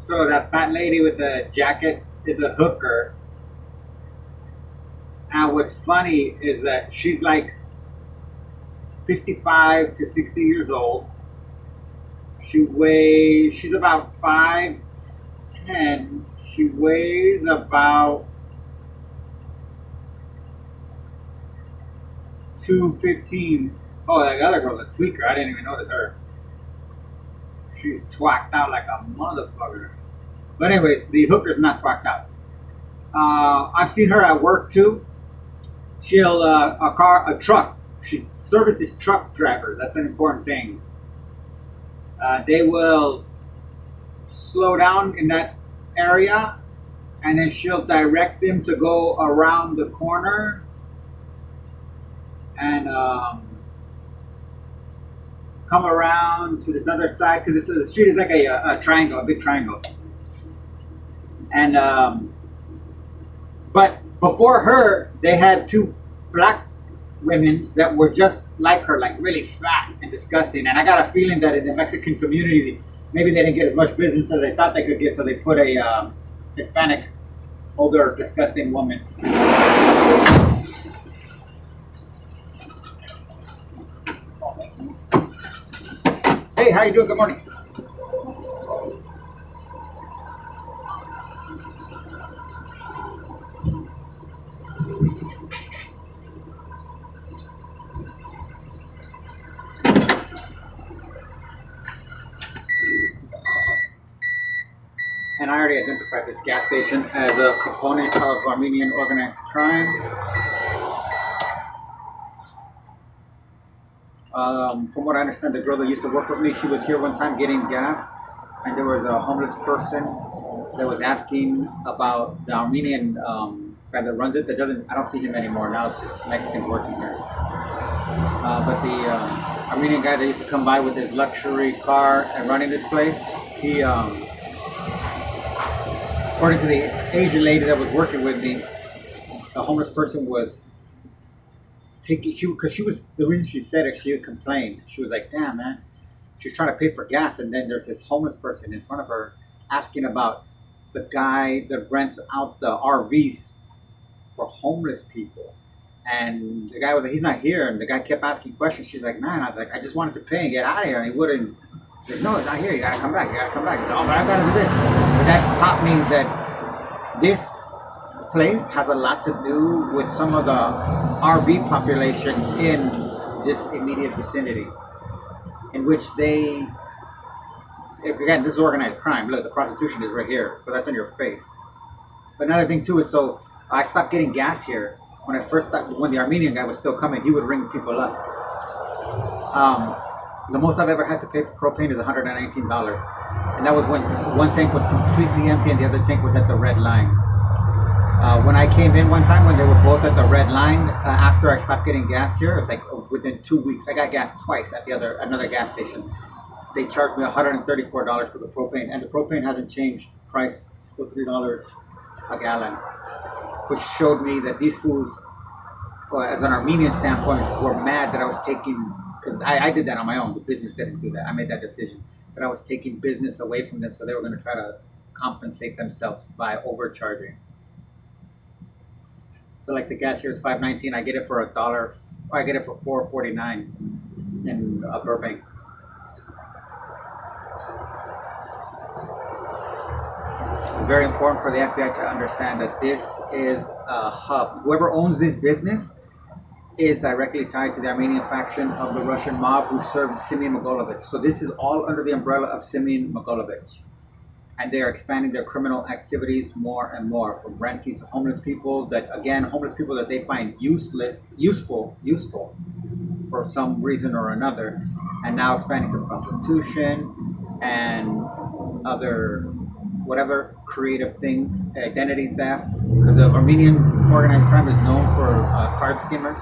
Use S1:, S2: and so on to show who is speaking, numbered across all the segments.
S1: So that fat lady with the jacket is a hooker. And what's funny is that she's like 55 to 60 years old. She's about 5'10". She weighs about 215. Oh, that other girl's a tweaker. I didn't even notice her. She's twacked out like a motherfucker. But anyways, the hooker's not twacked out. I've seen her at work too. She'll a truck. She services truck drivers. That's an important thing. They will slow down in that area, and then she'll direct them to go around the corner and come around to this other side because the street is like a triangle, a big triangle. And but before her, they had two black women that were just like her, like really fat and disgusting. And I got a feeling that in the Mexican community, maybe they didn't get as much business as they thought they could get, so they put a Hispanic, older, disgusting woman. Hey, how you doing? Good morning. And I already identified this gas station as a component of Armenian organized crime. From what I understand, the girl that used to work with me, she was here one time getting gas, and there was a homeless person that was asking about the Armenian guy that runs it. I don't see him anymore. Now it's just Mexicans working here. But the Armenian guy that used to come by with his luxury car and running this place, he, according to the Asian lady that was working with me, the homeless person was because the reason she said it, she had complained. She was like, damn, man. She was trying to pay for gas, and then there's this homeless person in front of her asking about the guy that rents out the RVs for homeless people. And the guy was like, he's not here. And the guy kept asking questions. She's like, man, I was like, I just wanted to pay and get out of here. And he wouldn't. He's like, no, it's not here. You gotta come back. You gotta come back. He's like, oh, but I gotta do this. But that taught me that this place has a lot to do with some of the RV population in this immediate vicinity, in which they, again, this is organized crime. Look, the prostitution is right here, so that's in your face. But another thing too is, so I stopped getting gas here when when the Armenian guy was still coming. He would ring people up. The most I've ever had to pay for propane is $119, and that was when one tank was completely empty and the other tank was at the red line. When I came in one time when they were both at the red line, after I stopped getting gas here, it's like within 2 weeks. I got gas twice at another gas station. They charged me $134 for the propane, and the propane hasn't changed. Price still $3 a gallon, which showed me that these fools, as an Armenian standpoint, were mad that I was taking, because I did that on my own. The business didn't do that. I made that decision, but I was taking business away from them, so they were going to try to compensate themselves by overcharging. So like the gas here is $5.19. I get it for $1. Or I get it for $4.49 in Burbank. It's very important for the FBI to understand that this is a hub. Whoever owns this business is directly tied to the Armenian faction of the Russian mob who served Simeon Mogilovich. So this is all under the umbrella of Simeon Mogilovich. And they are expanding their criminal activities more and more, from renting to homeless people that, again, homeless people that they find useful for some reason or another, and now expanding to prostitution and other whatever creative things, identity theft, because the Armenian organized crime is known for card skimmers.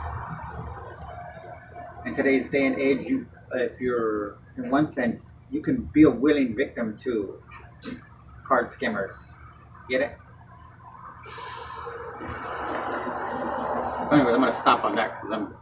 S1: In today's day and age, if you're, in one sense, you can be a willing victim to card skimmers. Get it? So anyways, I'm going to stop on that because I'm